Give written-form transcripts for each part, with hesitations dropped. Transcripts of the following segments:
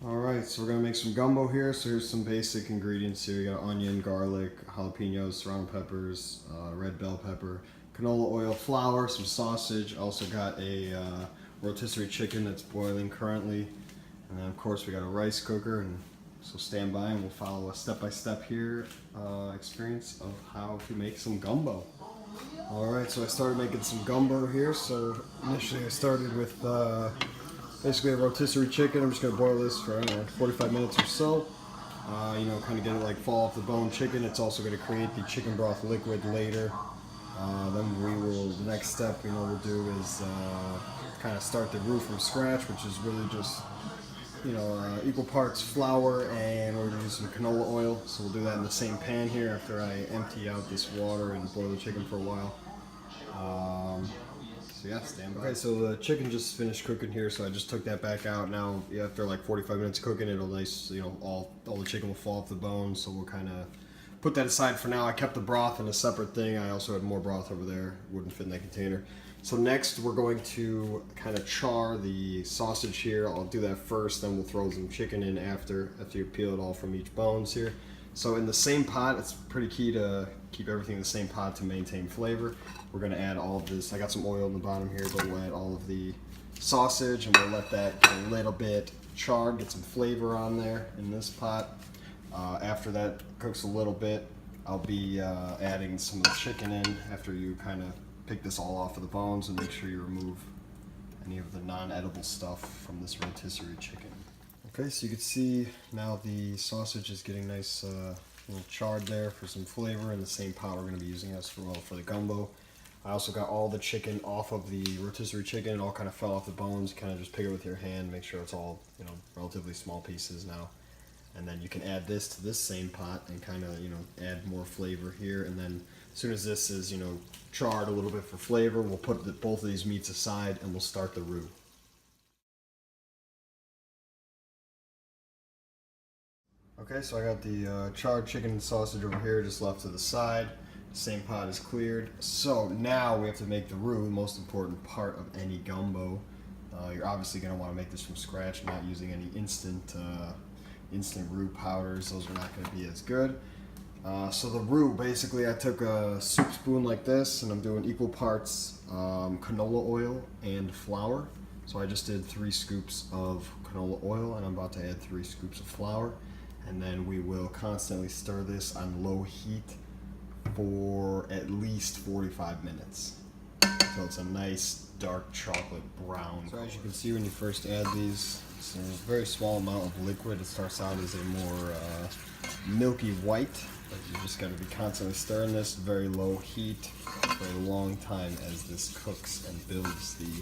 Alright, so we're going to make some gumbo here. So here's some basic ingredients here. You got onion, garlic, jalapenos, serrano peppers, red bell pepper, canola oil, flour, some sausage. Also got a rotisserie chicken that's boiling currently. And then of course we got a rice cooker. And so stand by and we'll follow a step-by-step here experience of how to make some gumbo. Alright, so I started making some gumbo here. So initially I started with basically a rotisserie chicken. I'm just going to boil this for, I don't know, 45 minutes or so. Kind of get it like fall off the bone chicken. It's also going to create the chicken broth liquid later. The next step, we'll do is kind of start the roux from scratch, which is really just, equal parts flour, and we're going to use some canola oil. So we'll do that in the same pan here after I empty out this water and boil the chicken for a while. So yeah, stand by. Okay, so the chicken just finished cooking here, so I just took that back out. Now, after like 45 minutes cooking, it'll all the chicken will fall off the bone, so we'll kind of put that aside for now. I kept the broth in a separate thing. I also had more broth over there. Wouldn't fit in that container. So next, we're going to kind of char the sausage here. I'll do that first, then we'll throw some chicken in after you peel it all from each bones here. So in the same pot, it's pretty key to keep everything in the same pot to maintain flavor. We're going to add all of this. I got some oil in the bottom here, but we'll add all of the sausage and we'll let that get a little bit charred, get some flavor on there in this pot. After that cooks a little bit, I'll be adding some of the chicken in after you kind of pick this all off of the bones and make sure you remove any of the non-edible stuff from this rotisserie chicken. Okay, so you can see now the sausage is getting nice charred there for some flavor, and the same pot we're going to be using as well for the gumbo. I also got all the chicken off of the rotisserie chicken. It all kind of fell off the bones. You kind of just pick it with your hand, make sure it's all relatively small pieces now. And then you can add this to this same pot and kind of add more flavor here. And then as soon as this is charred a little bit for flavor, we'll put both of these meats aside and we'll start the roux. Okay, so I got the charred chicken and sausage over here just left to the side. Same pot is cleared. So now we have to make the roux, the most important part of any gumbo. You're obviously going to want to make this from scratch, not using any instant roux powders. Those are not going to be as good. So the roux, basically I took a soup spoon like this and I'm doing equal parts canola oil and flour. So I just did 3 scoops of canola oil and I'm about to add 3 scoops of flour. And then we will constantly stir this on low heat for at least 45 minutes. So it's a nice dark chocolate brown. So as you can see when you first add these, it's a very small amount of liquid. It starts out as a more milky white, but you just got to be constantly stirring this very low heat for a long time as this cooks and builds the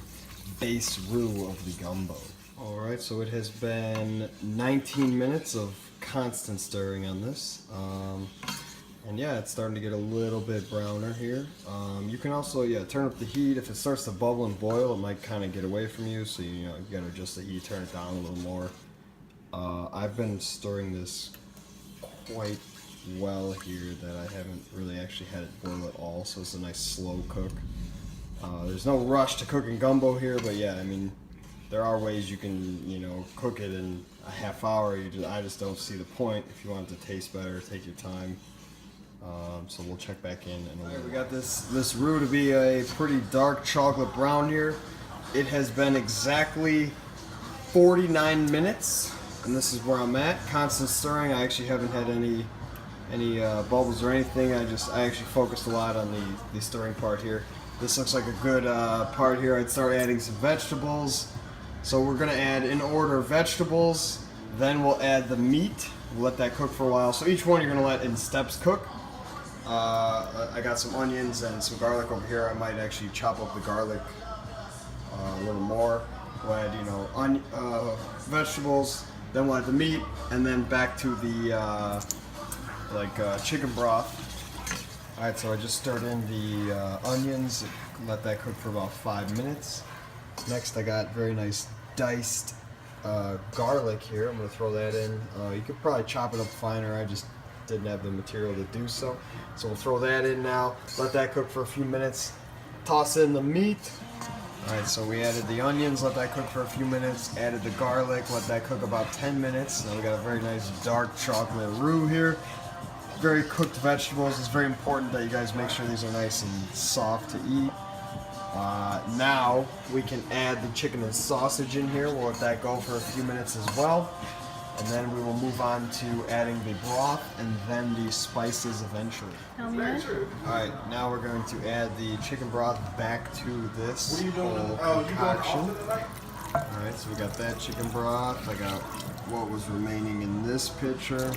base roux of the gumbo. Alright, so it has been 19 minutes of constant stirring on this. And yeah, it's starting to get a little bit browner here. You can also turn up the heat. If it starts to bubble and boil, it might kind of get away from you, so you got to adjust the heat, turn it down a little more. I've been stirring this quite well here that I haven't really actually had it boil at all, so it's a nice slow cook. There's no rush to cooking gumbo here, but yeah, I mean, there are ways you can, cook it in a half hour. I just don't see the point. If you want it to taste better, take your time. So we'll check back in. And we got this roux to be a pretty dark chocolate brown here. It has been exactly 49 minutes, and this is where I'm at. Constant stirring. I actually haven't had any bubbles or anything. I actually focused a lot on the stirring part here. This looks like a good part here. I'd start adding some vegetables. So we're gonna add in order vegetables, then we'll add the meat. We'll let that cook for a while. So each one you're gonna let in steps cook. I got some onions and some garlic over here. I might actually chop up the garlic a little more. We'll add vegetables, then we'll add the meat, and then back to the chicken broth. Alright, so I just stirred in the onions, let that cook for about 5 minutes. Next I got very nice diced garlic here. I'm going to throw that in. You could probably chop it up finer. I just didn't have the material to do so. So we'll throw that in now. Let that cook for a few minutes. Toss in the meat. Alright, so we added the onions, let that cook for a few minutes, added the garlic, let that cook about 10 minutes. Now we got a very nice dark chocolate roux here. Very cooked vegetables. It's very important that you guys make sure these are nice and soft to eat. Now we can add the chicken and sausage in here. We'll let that go for a few minutes as well. And then we will move on to adding the broth and then the spices eventually. Alright, now we're going to add the chicken broth back to this whole concoction. Alright, so we got that chicken broth. I got what was remaining in this pitcher.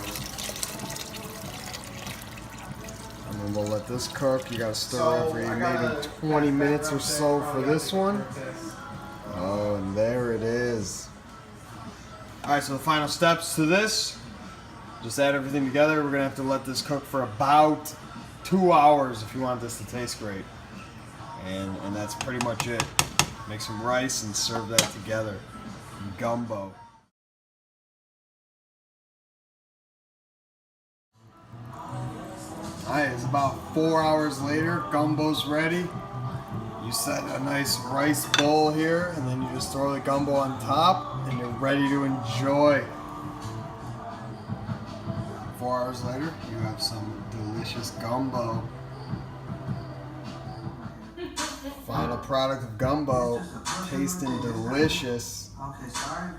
And then we'll let this cook. You gotta stir every maybe 20 minutes or so for this one. Oh, and there it is. Alright, so the final steps to this, just add everything together. We're gonna have to let this cook for about 2 hours if you want this to taste great. And that's pretty much it. Make some rice and serve that together. Gumbo. Alright, it's about 4 hours later. Gumbo's ready. You set a nice rice bowl here, and then you just throw the gumbo on top, and you're ready to enjoy. 4 hours later, you have some delicious gumbo. Final product of gumbo, tasting delicious. Okay, sorry.